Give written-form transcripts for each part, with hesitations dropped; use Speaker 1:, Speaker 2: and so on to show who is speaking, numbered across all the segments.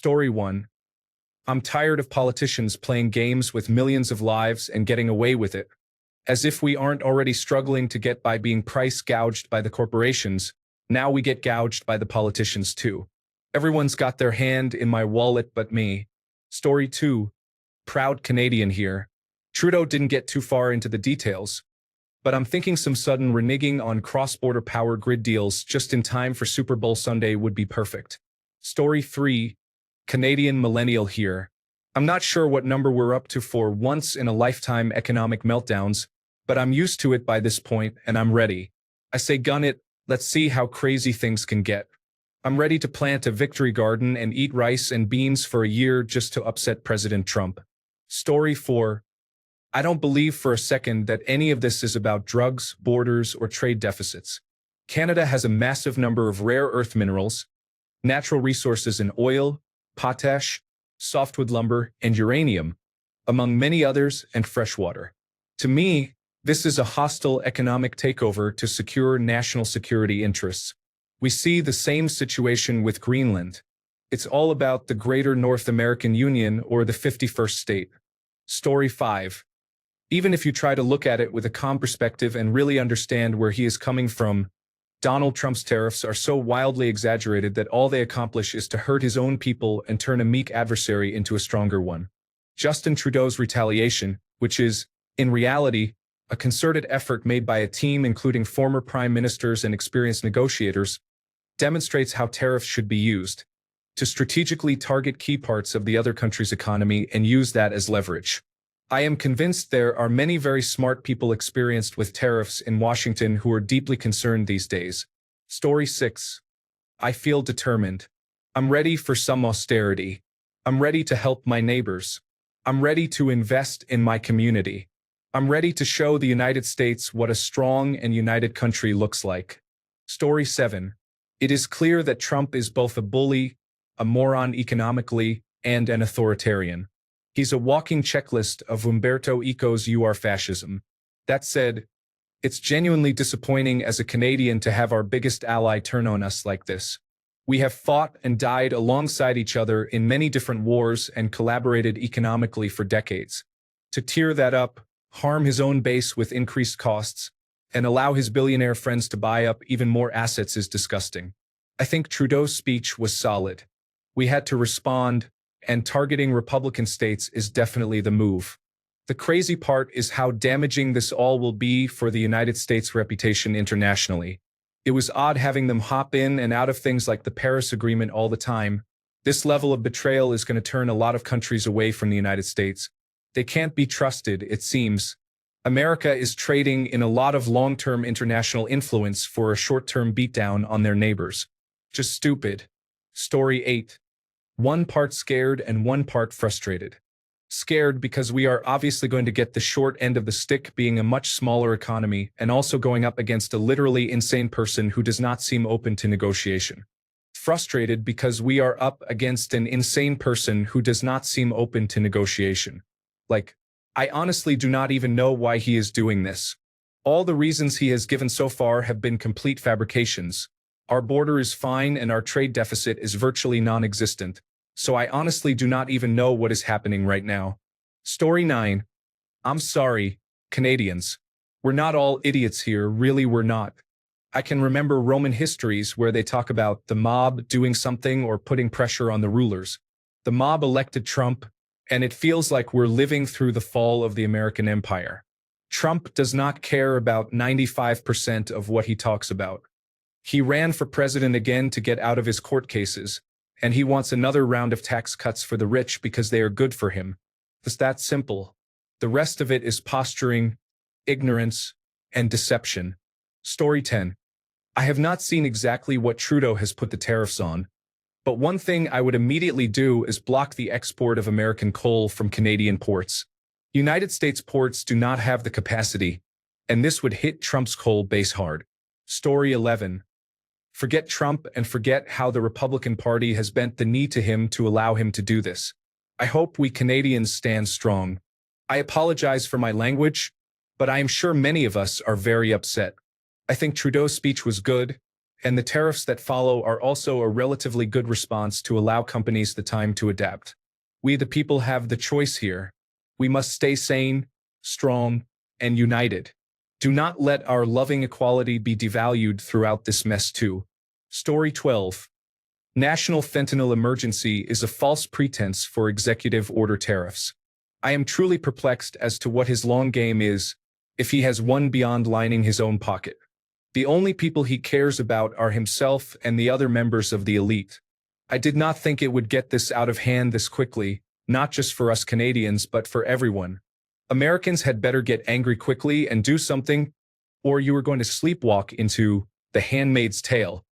Speaker 1: Story 1. I'm tired of politicians playing games with millions of lives and getting away with it. As if we aren't already struggling to get by being price gouged by the corporations, now we get gouged by the politicians too. Everyone's got their hand in my wallet but me. Story 2. Proud Canadian here. Trudeau didn't get too far into the details, but I'm thinking some sudden reneging on cross-border power grid deals just in time for Super Bowl Sunday would be perfect. Story 3. Canadian millennial here. I'm not sure what number we're up to for once-in-a-lifetime economic meltdowns, but I'm used to it by this point and I'm ready. I say gun it, let's see how crazy things can get. I'm ready to plant a victory garden and eat rice and beans for a year just to upset President Trump. Story 4. I don't believe for a second that any of this is about drugs, borders, or trade deficits. Canada has a massive number of rare earth minerals, natural resources in oil, potash, softwood lumber, and uranium, among many others, and fresh water. To me, this is a hostile economic takeover to secure national security interests. We see the same situation with Greenland. It's all about the Greater North American Union or the 51st state. Story 5. Even if you try to look at it with a calm perspective and really understand where he is coming from, Donald Trump's tariffs are so wildly exaggerated that all they accomplish is to hurt his own people and turn a meek adversary into a stronger one. Justin Trudeau's retaliation, which is, in reality, a concerted effort made by a team including former prime ministers and experienced negotiators, demonstrates how tariffs should be used to strategically target key parts of the other country's economy and use that as leverage. I am convinced there are many very smart people experienced with tariffs in Washington who are deeply concerned these days. Story 6. I feel determined. I'm ready for some austerity. I'm ready to help my neighbors. I'm ready to invest in my community. I'm ready to show the United States what a strong and united country looks like. Story 7. It is clear that Trump is both a bully, a moron economically, and an authoritarian. He's a walking checklist of Umberto Eco's "You Are Fascism." That said, it's genuinely disappointing as a Canadian to have our biggest ally turn on us like this. We have fought and died alongside each other in many different wars and collaborated economically for decades. To tear that up, harm his own base with increased costs, and allow his billionaire friends to buy up even more assets is disgusting. I think Trudeau's speech was solid. We had to respond, and targeting Republican states is definitely the move. The crazy part is how damaging this all will be for the United States' reputation internationally. It was odd having them hop in and out of things like the Paris Agreement all the time. This level of betrayal is going to turn a lot of countries away from the United States. They can't be trusted, it seems. America is trading in a lot of long-term international influence for a short-term beatdown on their neighbors. Just stupid. Story 8. One part scared and one part frustrated. Scared because we are obviously going to get the short end of the stick being a much smaller economy and also going up against a literally insane person who does not seem open to negotiation. Frustrated because we are up against an insane person who does not seem open to negotiation. I honestly do not even know why he is doing this. All the reasons he has given so far have been complete fabrications. Our border is fine and our trade deficit is virtually non-existent. So I honestly do not even know what is happening right now. Story 9. I'm sorry, Canadians. We're not all idiots here, really we're not. I can remember Roman histories where they talk about the mob doing something or putting pressure on the rulers. The mob elected Trump, and it feels like we're living through the fall of the American empire. Trump does not care about 95% of what he talks about. He ran for president again to get out of his court cases, and he wants another round of tax cuts for the rich because they are good for him. It's that simple. The rest of it is posturing, ignorance, and deception. Story 10. I have not seen exactly what Trudeau has put the tariffs on, but one thing I would immediately do is block the export of American coal from Canadian ports. United States ports do not have the capacity, and this would hit Trump's coal base hard. Story 11. Forget Trump and forget how the Republican Party has bent the knee to him to allow him to do this. I hope we Canadians stand strong. I apologize for my language, but I am sure many of us are very upset. I think Trudeau's speech was good, And the tariffs that follow are also a relatively good response to allow companies the time to adapt. We the people have the choice here. We must stay sane, strong, and united. Do not let our loving equality be devalued throughout this mess too. Story 12. National fentanyl emergency is a false pretense for executive order tariffs. I am truly perplexed as to what his long game is, if he has one beyond lining his own pocket. The only people he cares about are himself and the other members of the elite. I did not think it would get this out of hand this quickly, not just for us Canadians but for everyone. Americans had better get angry quickly and do something, or you are going to sleepwalk into The Handmaid's Tale,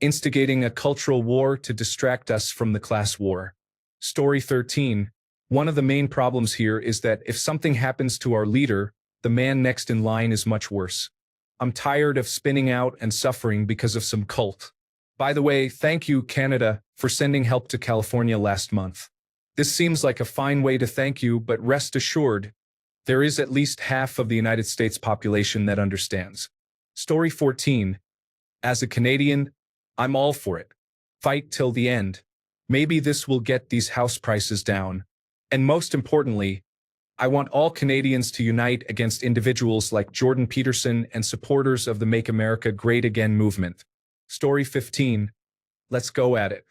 Speaker 1: instigating a cultural war to distract us from the class war. Story 13. One of the main problems here is that if something happens to our leader, the man next in line is much worse. I'm tired of spinning out and suffering because of some cult. By the way, thank you, Canada, for sending help to California last month. This seems like a fine way to thank you, but rest assured, there is at least half of the United States population that understands. Story 14. As a Canadian, I'm all for it. Fight till the end. Maybe this will get these house prices down. And most importantly, I want all Canadians to unite against individuals like Jordan Peterson and supporters of the Make America Great Again movement. Story 15. Let's go at it.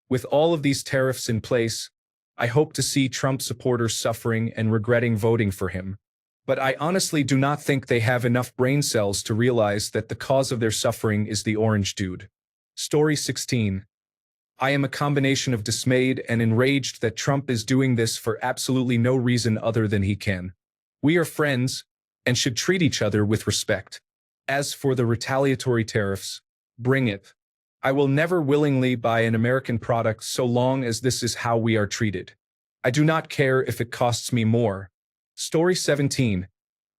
Speaker 1: With all of these tariffs in place, I hope to see Trump supporters suffering and regretting voting for him. But I honestly do not think they have enough brain cells to realize that the cause of their suffering is the orange dude. Story 16. I am a combination of dismayed and enraged that Trump is doing this for absolutely no reason other than he can. We are friends and should treat each other with respect. As for the retaliatory tariffs, bring it. I will never willingly buy an American product so long as this is how we are treated. I do not care if it costs me more. Story 17.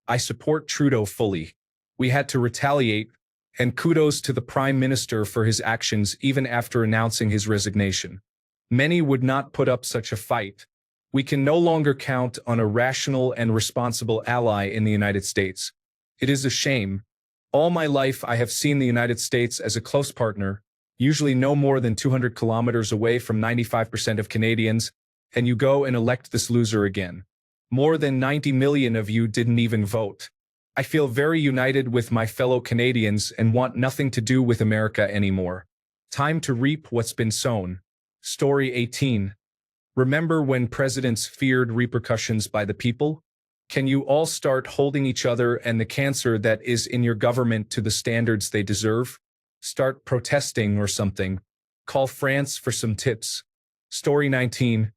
Speaker 1: I support Trudeau fully. We had to retaliate, and kudos to the Prime Minister for his actions even after announcing his resignation. Many would not put up such a fight. We can no longer count on a rational and responsible ally in the United States. It is a shame. All my life I have seen the United States as a close partner, usually no more than 200 kilometers away from 95% of Canadians, and you go and elect this loser again. More than 90 million of you didn't even vote. I feel very united with my fellow Canadians and want nothing to do with America anymore. Time to reap what's been sown. Story 18. Remember when presidents feared repercussions by the people? Can you all start holding each other and the cancer that is in your government to the standards they deserve? Start protesting or something. Call France for some tips. Story 19.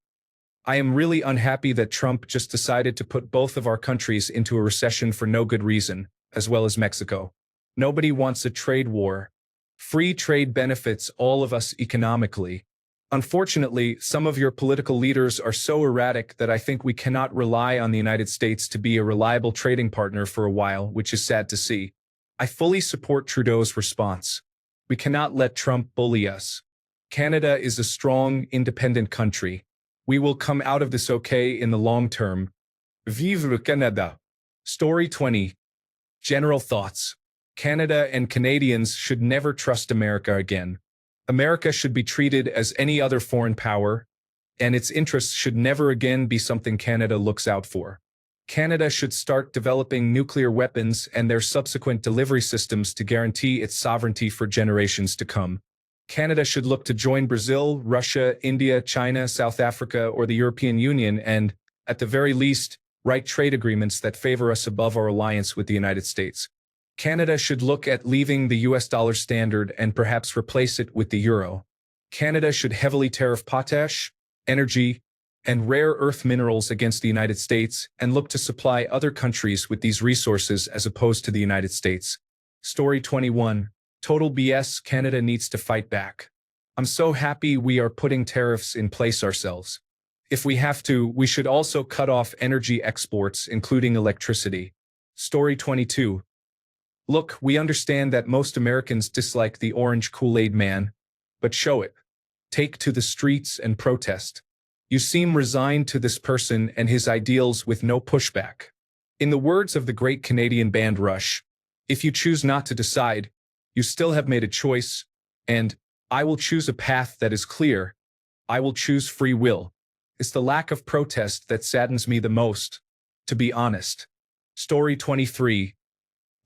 Speaker 1: I am really unhappy that Trump just decided to put both of our countries into a recession for no good reason, as well as Mexico. Nobody wants a trade war. Free trade benefits all of us economically. Unfortunately, some of your political leaders are so erratic that I think we cannot rely on the United States to be a reliable trading partner for a while, which is sad to see. I fully support Trudeau's response. We cannot let Trump bully us. Canada is a strong, independent country. We will come out of this okay in the long term. Vive le Canada. Story 20. General thoughts. Canada and Canadians should never trust America again. America should be treated as any other foreign power, and its interests should never again be something Canada looks out for. Canada should start developing nuclear weapons and their subsequent delivery systems to guarantee its sovereignty for generations to come. Canada should look to join Brazil, Russia, India, China, South Africa, or the European Union and, at the very least, write trade agreements that favor us above our alliance with the United States. Canada should look at leaving the US dollar standard and perhaps replace it with the euro. Canada should heavily tariff potash, energy, and rare earth minerals against the United States and look to supply other countries with these resources as opposed to the United States. Story 21. Total BS. Canada needs to fight back. I'm so happy we are putting tariffs in place ourselves. If we have to, we should also cut off energy exports, including electricity. Story 22. Look, we understand that most Americans dislike the orange Kool-Aid man, but show it. Take to the streets and protest. You seem resigned to this person and his ideals with no pushback. In the words of the great Canadian band Rush, if you choose not to decide, You still have made a choice, and I will choose a path that is clear. I will choose free will. It's the lack of protest that saddens me the most, to be honest. Story 23.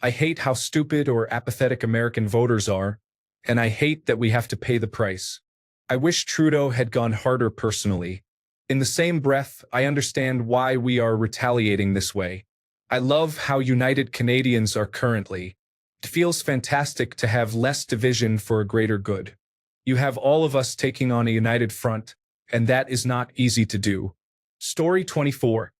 Speaker 1: I hate how stupid or apathetic American voters are, and I hate that we have to pay the price. I wish Trudeau had gone harder personally. In the same breath, I understand why we are retaliating this way. I love how united Canadians are currently. It feels fantastic to have less division for a greater good. You have all of us taking on a united front, and that is not easy to do. Story 24.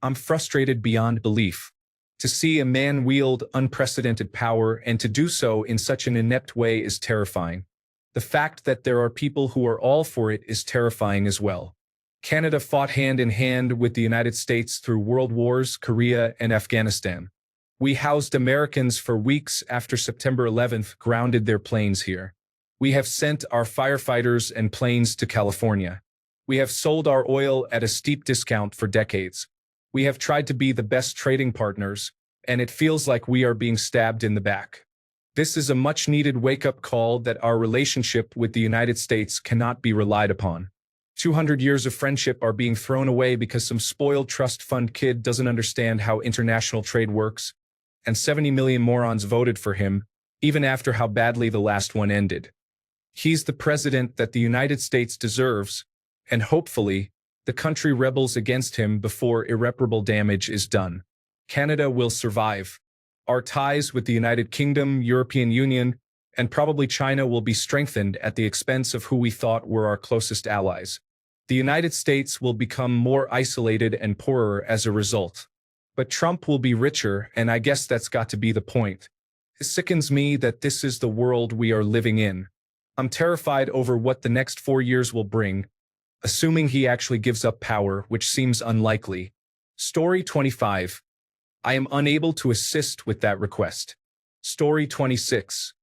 Speaker 1: I'm frustrated beyond belief. To see a man wield unprecedented power and to do so in such an inept way is terrifying. The fact that there are people who are all for it is terrifying as well. Canada fought hand in hand with the United States through World Wars, Korea, and Afghanistan. We housed Americans for weeks after September 11th grounded their planes here. We have sent our firefighters and planes to California. We have sold our oil at a steep discount for decades. We have tried to be the best trading partners, and it feels like we are being stabbed in the back. This is a much-needed wake-up call that our relationship with the United States cannot be relied upon. 200 years of friendship are being thrown away because some spoiled trust fund kid doesn't understand how international trade works, and 70 million morons voted for him, even after how badly the last one ended. He's the president that the United States deserves, and hopefully, the country rebels against him before irreparable damage is done. Canada will survive. Our ties with the United Kingdom, European Union, and probably China will be strengthened at the expense of who we thought were our closest allies. The United States will become more isolated and poorer as a result. But Trump will be richer, and I guess that's got to be the point. It sickens me that this is the world we are living in. I'm terrified over what the next 4 years will bring, assuming he actually gives up power, which seems unlikely. Story 25. I am unable to assist with that request. Story 26.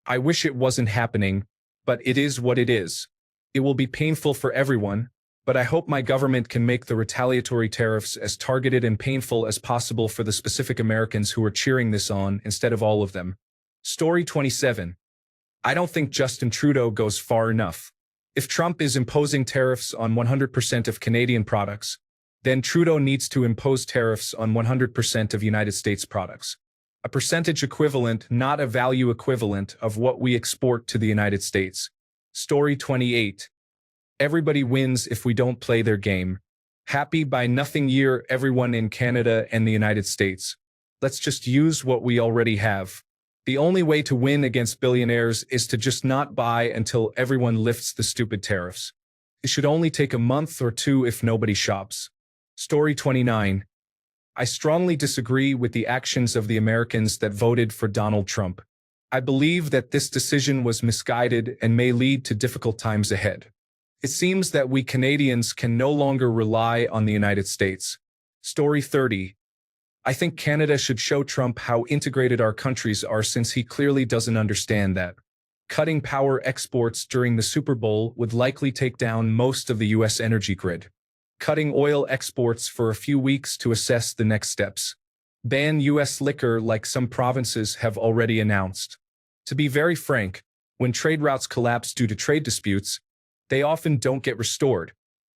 Speaker 1: I wish it wasn't happening, but it is what it is. It will be painful for everyone, but I hope my government can make the retaliatory tariffs as targeted and painful as possible for the specific Americans who are cheering this on instead of all of them. Story 27. I don't think Justin Trudeau goes far enough. If Trump is imposing tariffs on 100% of Canadian products, then Trudeau needs to impose tariffs on 100% of United States products. A percentage equivalent, not a value equivalent, of what we export to the United States. Story 28. Everybody wins if we don't play their game. Happy by nothing year, everyone in Canada and the United States. Let's just use what we already have. The only way to win against billionaires is to just not buy until everyone lifts the stupid tariffs. It should only take a month or two if nobody shops. Story 29. I strongly disagree with the actions of the Americans that voted for Donald Trump. I believe that this decision was misguided and may lead to difficult times ahead. It seems that we Canadians can no longer rely on the United States. Story 30. I think Canada should show Trump how integrated our countries are since he clearly doesn't understand that. Cutting power exports during the Super Bowl would likely take down most of the U.S. energy grid. Cutting oil exports for a few weeks to assess the next steps. Ban U.S. liquor like some provinces have already announced. To be very frank, when trade routes collapse due to trade disputes, they often don't get restored,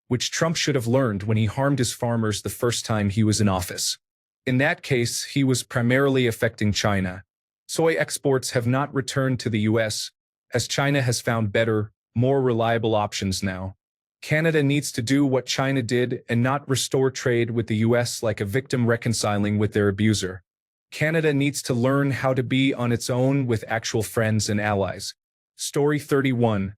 Speaker 1: which Trump should have learned when he harmed his farmers the first time he was in office. In that case, he was primarily affecting China. Soy exports have not returned to the U.S., as China has found better, more reliable options now. Canada needs to do what China did and not restore trade with the U.S. like a victim reconciling with their abuser. Canada needs to learn how to be on its own with actual friends and allies. Story 31.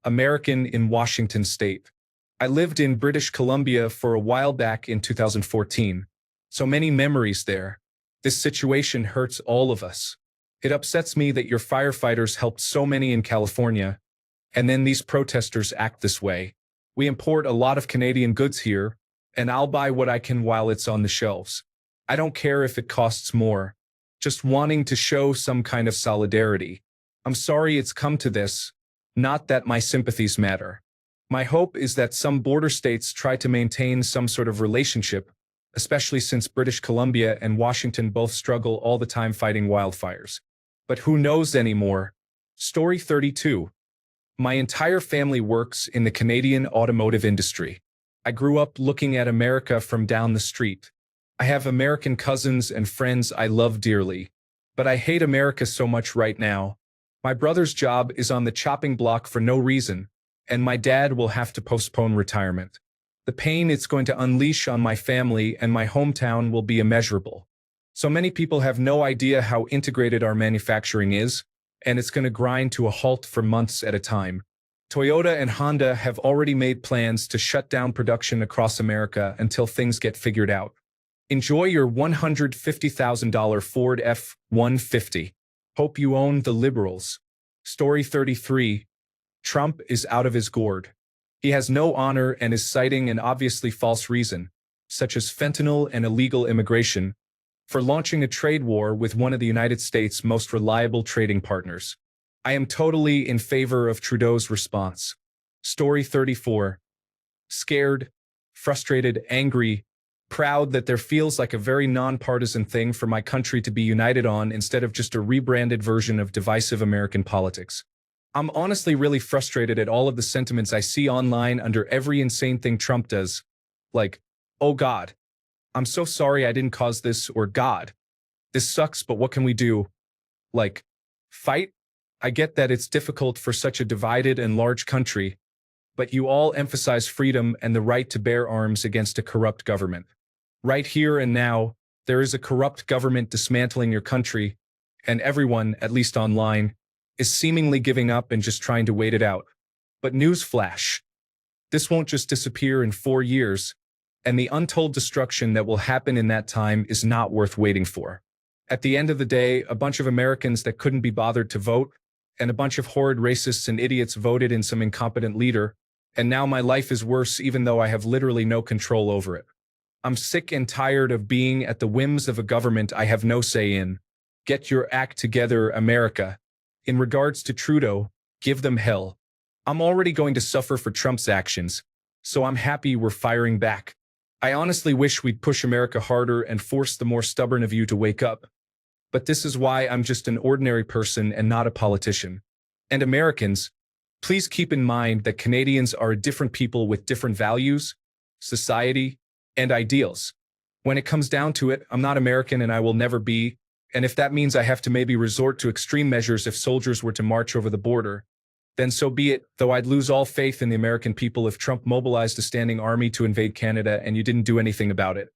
Speaker 1: American in Washington State. I lived in British Columbia for a while back in 2014. So many memories there. This situation hurts all of us. It upsets me that your firefighters helped so many in California, and then these protesters act this way. We import a lot of Canadian goods here, and I'll buy what I can while it's on the shelves. I don't care if it costs more. Just wanting to show some kind of solidarity. I'm sorry it's come to this, not that my sympathies matter. My hope is that some border states try to maintain some sort of relationship, especially since British Columbia and Washington both struggle all the time fighting wildfires. But who knows anymore? Story 32. My entire family works in the Canadian automotive industry. I grew up looking at America from down the street. I have American cousins and friends I love dearly. But I hate America so much right now. My brother's job is on the chopping block for no reason, and my dad will have to postpone retirement. The pain it's going to unleash on my family and my hometown will be immeasurable. So many people have no idea how integrated our manufacturing is, and it's going to grind to a halt for months at a time. Toyota and Honda have already made plans to shut down production across America until things get figured out. Enjoy your $150,000 Ford F-150. Hope you own the Liberals. Story 33. Trump is out of his gourd. He has no honor and is citing an obviously false reason, such as fentanyl and illegal immigration, for launching a trade war with one of the United States' most reliable trading partners. I am totally in favor of Trudeau's response. Story 34. Scared, frustrated, angry, proud that there feels like a very nonpartisan thing for my country to be united on instead of just a rebranded version of divisive American politics. I'm honestly really frustrated at all of the sentiments I see online under every insane thing Trump does. Like, oh God, I'm so sorry I didn't cause this, or God, this sucks, but what can we do? Like, fight? I get that it's difficult for such a divided and large country, but you all emphasize freedom and the right to bear arms against a corrupt government. Right here and now, there is a corrupt government dismantling your country, and everyone, at least online, is seemingly giving up and just trying to wait it out. But newsflash, this won't just disappear in 4 years, and the untold destruction that will happen in that time is not worth waiting for. At the end of the day, a bunch of Americans that couldn't be bothered to vote, and a bunch of horrid racists and idiots voted in some incompetent leader, and now my life is worse even though I have literally no control over it. I'm sick and tired of being at the whims of a government I have no say in. Get your act together, America. In regards to Trudeau, give them hell. I'm already going to suffer for Trump's actions, so I'm happy we're firing back. I honestly wish we'd push America harder and force the more stubborn of you to wake up. But this is why I'm just an ordinary person and not a politician. And Americans, please keep in mind that Canadians are a different people with different values, society, and ideals. When it comes down to it, I'm not American and I will never be, and if that means I have to maybe resort to extreme measures if soldiers were to march over the border, then so be it, though I'd lose all faith in the American people if Trump mobilized a standing army to invade Canada and you didn't do anything about it.